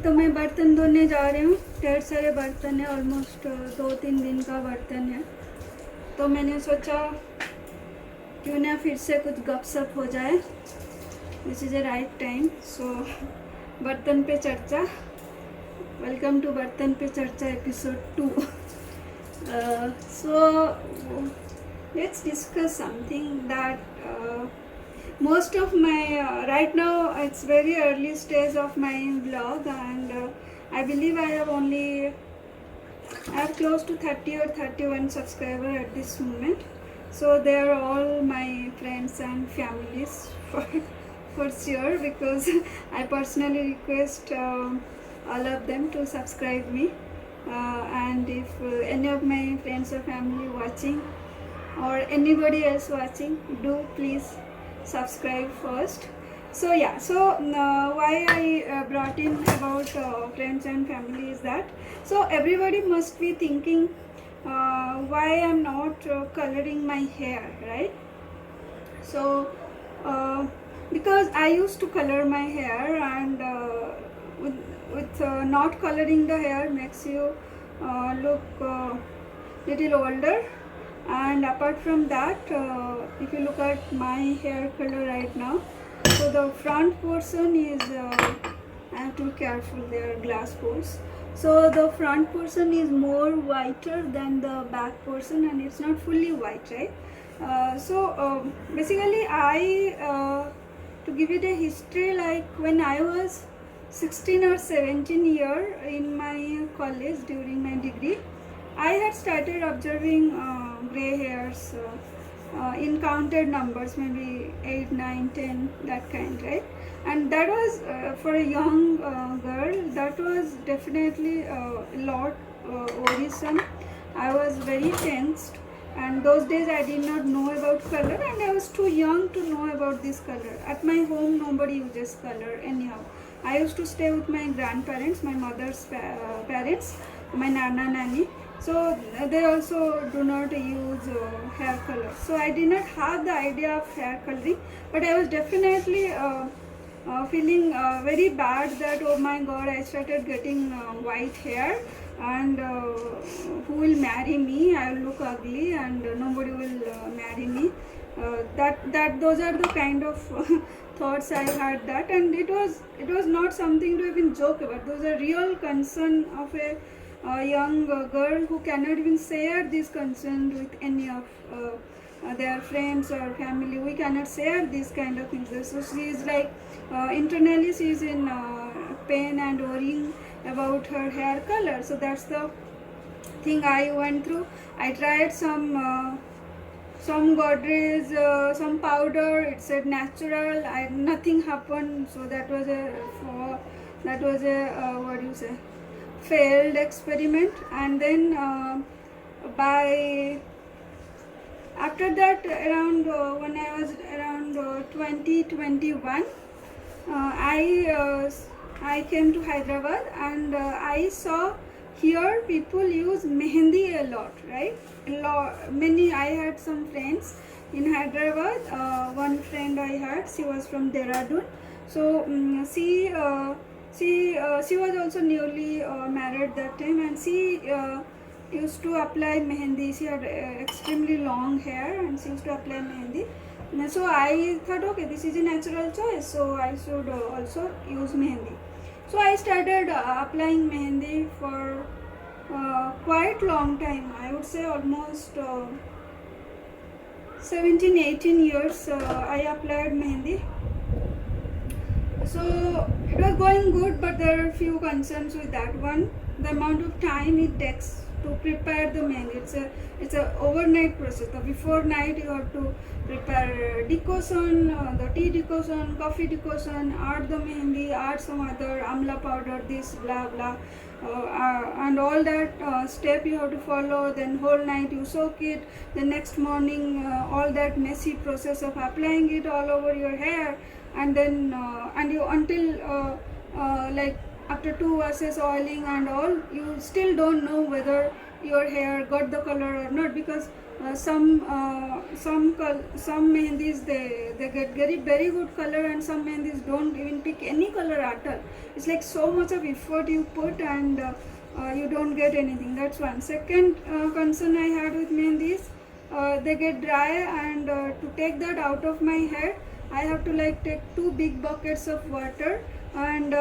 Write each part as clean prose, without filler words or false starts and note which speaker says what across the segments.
Speaker 1: तो मैं बर्तन धोने जा रही हूँ। ढेर सारे बर्तन है, ऑलमोस्ट 2-3 दिन का बर्तन है। तो मैंने सोचा क्यों ना फिर से कुछ गपशप हो जाए। This is a right time. So Bartan Pe Charcha, welcome to Bartan Pe Charcha episode 2। So let's discuss something that most of my right now it's very early stage of my vlog, and I believe I have close to 30 or 31 subscriber at this moment. So they are all my friends and families for sure, because I personally request all of them to subscribe me. And if any of my friends or family watching or anybody else watching, do please subscribe first. So yeah, so why I brought in about friends and family is that, so everybody must be thinking why I'm not coloring my hair, right? So because I used to color my hair, and with not coloring the hair makes you look little older. And apart from that, if you look at my hair color right now, so the front portion is I have to be careful, there are glass poles. So the front portion is more whiter than the back portion, and it's not fully white, right? Basically to give it a history, like when I was 16 or 17 year in my college during my degree, I had started observing gray hairs in counted numbers, maybe 8, 9, 10, that kind, right? And that was for a young girl, that was definitely a lot worrisome. I was very tensed, and those days I did not know about color, and I was too young to know about this color. At my home nobody uses color anyhow. I used to stay with my grandparents, my mother's parents, my nana nanny. So they also do not use hair color. So I did not have the idea of hair coloring, but I was definitely feeling very bad that, oh my god, I started getting white hair, and who will marry me? I will look ugly, and nobody will marry me. Those are the kind of thoughts I had that, and it was not something to even joke about. Those are real concern of a young girl who cannot even share this concern with any of their friends or family. We cannot share these kind of things. So she is like internally she is in pain and worrying about her hair color. So that's the thing I went through. I tried some Godrej, some powder. It said natural. Nothing happened. So that was a what do you say, failed experiment. And then after that, around when I was around 2021, I came to Hyderabad, and I saw here people use mehendi a lot, right? Many. I had some friends in Hyderabad. One friend I had, she was from Dehradun. So she was also newly married that time, and she used to apply mehendi. She had extremely long hair, and she used to apply mehendi. So I thought, okay, this is a natural choice, so I should also use mehendi. So I started applying mehendi for quite long time. I would say almost 17-18 years I applied mehendi. So it was going good, but there are few concerns with that one. The amount of time it takes to prepare the mehendi. It's a overnight process. The before night you have to prepare decoction, the tea decoction, coffee decoction, add the mehendi, add some other amla powder, this blah blah, and all that step you have to follow. Then whole night you soak it. The next morning all that messy process of applying it all over your hair, and then and you until like after 2 washes, oiling and all, you still don't know whether your hair got the color or not, because some mehndis they get very good color, and some mehndis don't even pick any color at all. It's like so much of effort you put, and you don't get anything. That's one. Second concern I had with mehndis, they get dry, and to take that out of my hair, I have to like take 2 big buckets of water and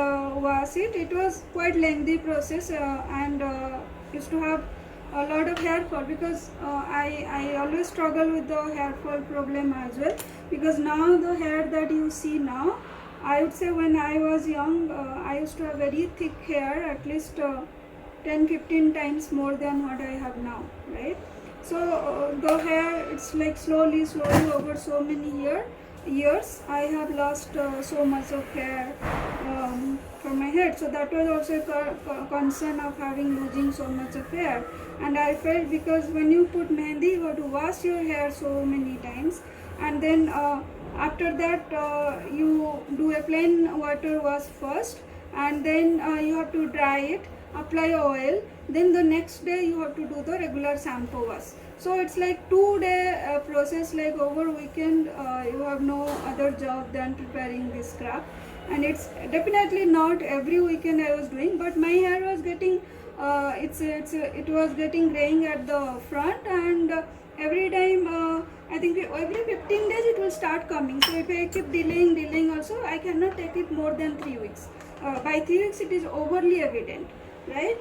Speaker 1: wash it. It was quite lengthy process, and used to have a lot of hair fall, because I always struggle with the hair fall problem as well, because now the hair that you see now, I would say when I was young, I used to have very thick hair, at least 10-15 times more than what I have now, right? So the hair, it's like slowly over so many years I have lost so much of hair from my head. So that was also a concern of losing so much of hair. And I felt, because when you put mehndi, you have to wash your hair so many times, and then after that you do a plain water wash first, and then you have to dry it, apply oil, then the next day you have to do the regular shampoo wash. So it's like 2-day process, like over weekend you have no other job than preparing this scrap. And it's definitely not every weekend I was doing, but my hair was getting it was getting graying at the front, and every time I think every 15 days it will start coming. So if I keep delaying also, I cannot take it more than 3 weeks. By 3 weeks it is overly evident, right?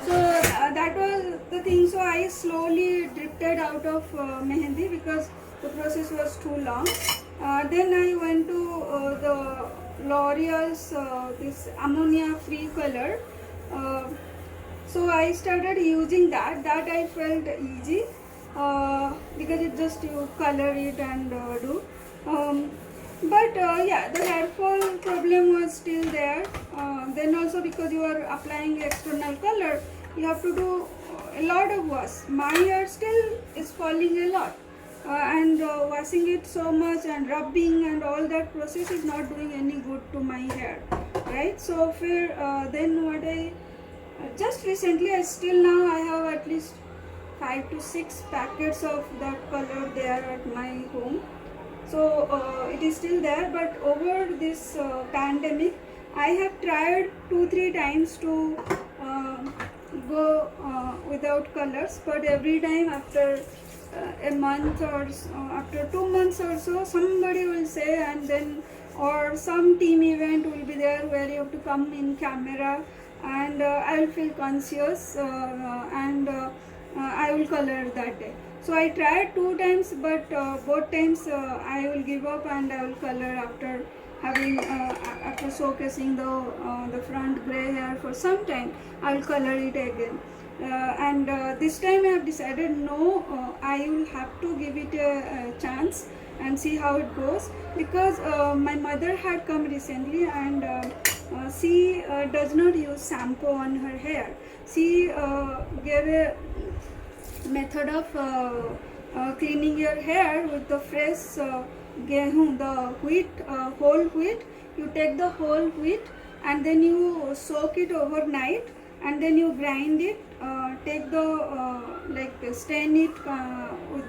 Speaker 1: So that was the thing. So I slowly drifted out of mehndi, because the process was too long. Then I went to the L'Oreal's this ammonia free color. So I started using that. I felt easy, because it just you color it and do. But yeah, the hair fall problem was still there. Then also, because you are applying external color, you have to do a lot of wash. My hair still is falling a lot, and washing it so much and rubbing and all that process is not doing any good to my hair, right? So then what I just recently, now I have at least 5 to 6 packets of that color there at my home. So it is still there, but over this pandemic, I have tried 2-3 times to go without colors, but every time after a month or after 2 months or so, somebody will say, and then or some team event will be there where you have to come in camera, and I will feel conscious, and I will color that day. So I tried 2 times, but both times I will give up, and I will color after after showcasing the front gray hair for some time. I will color it again. And this time I have decided, no, I will have to give it a chance and see how it goes, because my mother had come recently, and she does not use shampoo on her hair. She gave a method of cleaning your hair with the fresh gehu, the wheat, whole wheat. You take the whole wheat, and then you soak it overnight, and then you grind it, take the stain it with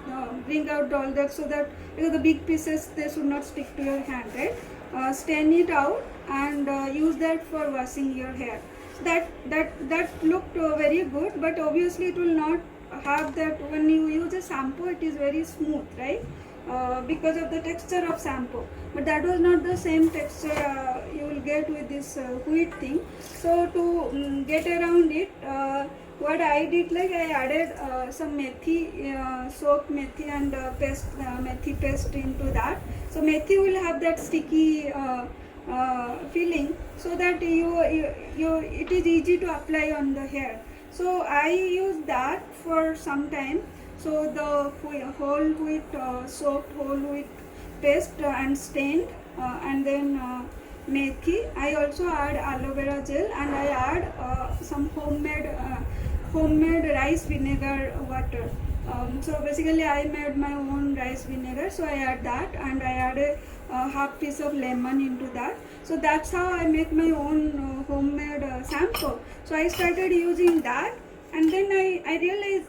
Speaker 1: bring out all that, so that, because the big pieces, they should not stick to your hand, right? Stain it out and use that for washing your hair. So that looked very good, but obviously it will not have that. When you use a shampoo, it is very smooth, right? Because of the texture of shampoo, but that was not the same texture you will get with this wheat thing. So to get around it, what I did, like I added some methi, soaked methi and methi paste into that. So methi will have that sticky feeling, so that it is easy to apply on the hair. So I used that for some time. So the whole wheat, soaked whole wheat paste and stained, and then methi. I also add aloe vera gel, and I add some homemade rice vinegar water. So basically I made my own rice vinegar, so I add that, and I add half piece of lemon into that. So that's how I make my own homemade shampoo. So I started using that, and then I realized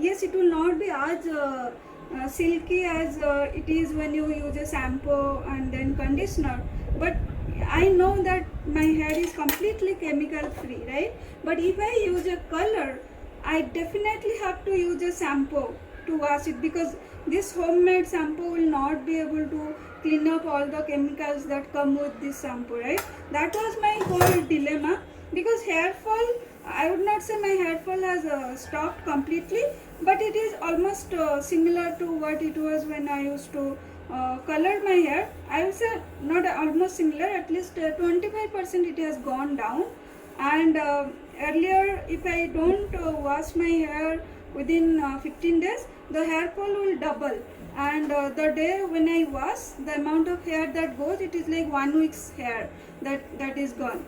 Speaker 1: yes, it will not be as silky as it is when you use a shampoo and then conditioner, but I know that my hair is completely chemical free, right? But if I use a color, I definitely have to use a shampoo to wash it, because this homemade shampoo will not be able to clean up all the chemicals that come with this shampoo, right? That was my whole dilemma, because hair fall, I would not say my hair fall has stopped completely, but it is almost similar to what it was when I used to color my hair. I would say not almost similar, at least 25% it has gone down. And earlier, if I don't wash my hair within 15 days, the hair fall will double. And the day when I wash, the amount of hair that goes, it is like 1 week's hair that is gone.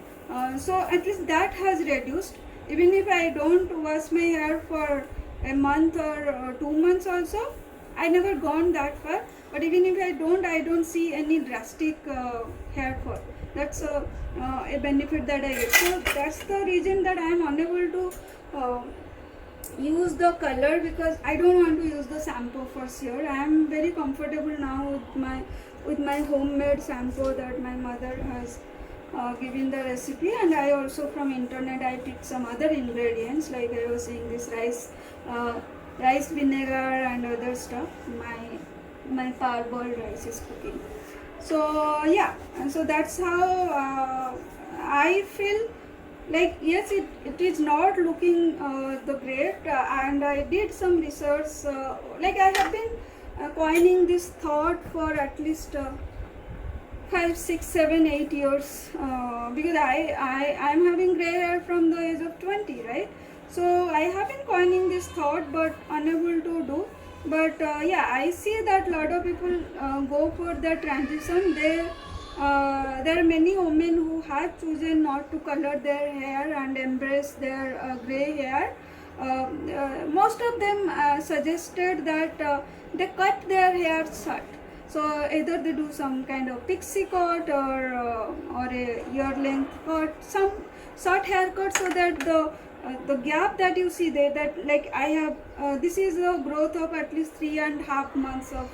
Speaker 1: So at least that has reduced. Even if I don't wash my hair for a month or 2 months also, I never gone that far. But even if I don't see any drastic hair fall. That's a benefit that I get. So that's the reason that I am unable to use the color, because I don't want to use the shampoo for sure. I am very comfortable now with my homemade shampoo that my mother has given the recipe, and I also from internet I picked some other ingredients, like I was saying, this rice vinegar and other stuff. My parboiled rice is cooking. So yeah, and so that's how I feel like, yes, it is not looking the great, and I did some research, like I have been coining this thought for at least 5, 6, 7, 8 years, because I am having gray hair from the age of 20, right? So I have been coining this thought but unable to do. But yeah, I see that a lot of people go for the transition. There are many women who have chosen not to color their hair and embrace their gray hair. Most of them suggested that they cut their hair short. So either they do some kind of pixie cut or a ear length cut, some short haircut, so that the gap that you see there, that like I have, this is a growth of at least 3.5 months of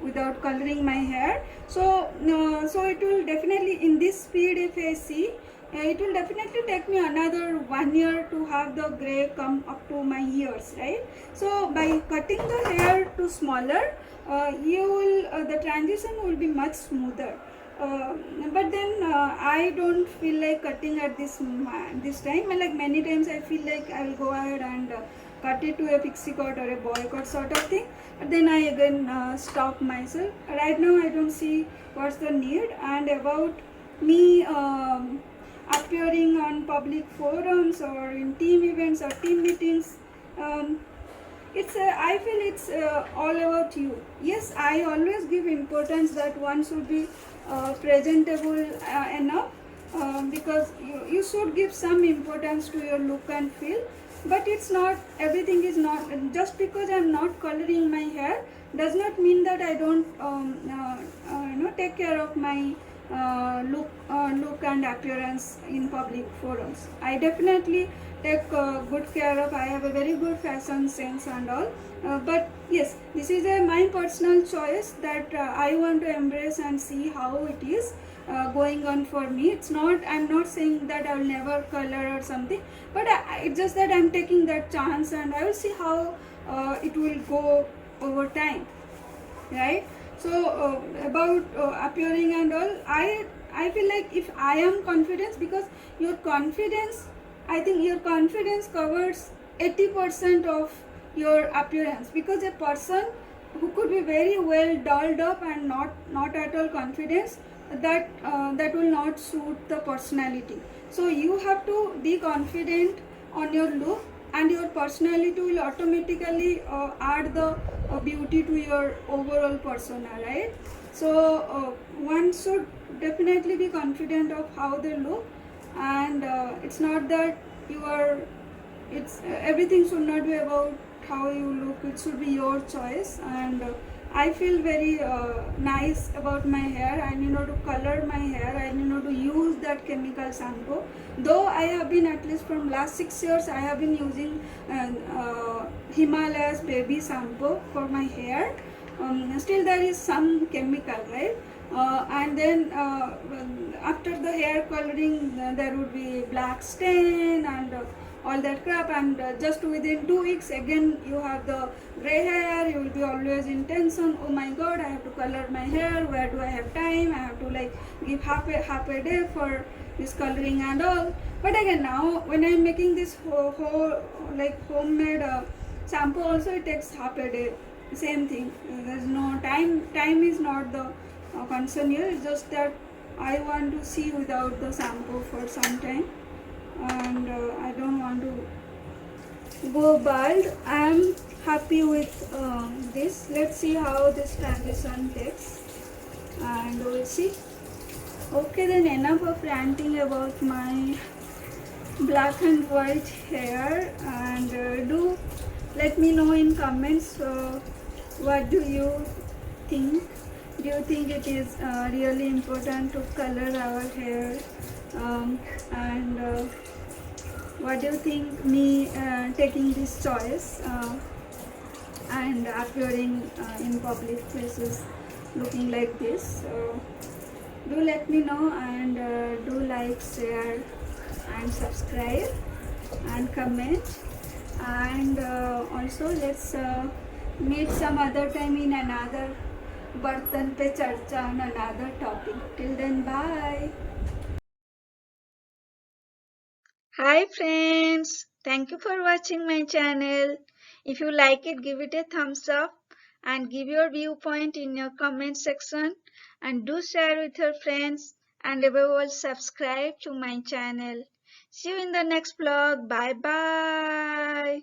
Speaker 1: without coloring my hair. So so it will definitely, in this speed, if I see, it will definitely take me another 1 year to have the gray come up to my ears, right? So by cutting the hair to smaller, you will the transition will be much smoother. But then I don't feel like cutting at this time. Like many times I feel like I will go ahead and cut it to a pixie cut or a boy cut sort of thing, but then I again stop myself. Right now I don't see what's the need. And about me appearing on public forums or in team events or team meetings, it's I feel it's all about you. Yes, I always give importance that one should be presentable enough, because you should give some importance to your look and feel. But it's not, everything is not, just because I'm not coloring my hair does not mean that I don't take care of my look and appearance in public forums. I definitely take good care of. I have a very good fashion sense and all, but yes, this is my personal choice that I want to embrace and see how it is going on for me. It's not, I'm not saying that I will never color or something, but it's just that I'm taking that chance, and I will see how it will go over time, right? So about appearing and all, I feel like if I am confident, because your confidence, I think your confidence covers 80% of your appearance, because a person who could be very well dolled up and not at all confident, that will not suit the personality. So you have to be confident on your look, and your personality will automatically add the beauty to your overall persona, right? So one should definitely be confident of how they look, and it's not that everything should not be about how you look. It should be your choice, and I feel very nice about my hair, and to color my hair, and to use that chemical shampoo. Though I have been, at least from last 6 years, I have been using Himalayas baby shampoo for my hair. Still there is some chemical, right? And then after the hair coloring, there would be black stain and all that crap, and just within 2 weeks again you have the gray hair. You will be always in tension. Oh my god, I have to color my hair. Where do I have time? I have to like give half a day for this coloring and all. But again, now when I'm making this whole like homemade shampoo also, it takes half a day. Same thing. There's no time is not the concern here. It's just that I want to see without the shampoo for some time, and I don't want to go bald. I'm happy with this. Let's see how this transition takes, and we'll see. Okay, then enough of ranting about my black and white hair, and do let me know in comments what do you think. Do you think it is really important to color our hair, and what do you think me taking this choice and appearing in public places looking like this? Do let me know, and do like, share and subscribe and comment, and also let's meet some other time in another Bartan Pe Charcha on another topic. Till then, bye. Hi friends, thank you for watching my channel. If you like it, give it a thumbs up and give your viewpoint in your comment section, and do share with your friends, and above all subscribe to my channel. See you in the next vlog. Bye bye.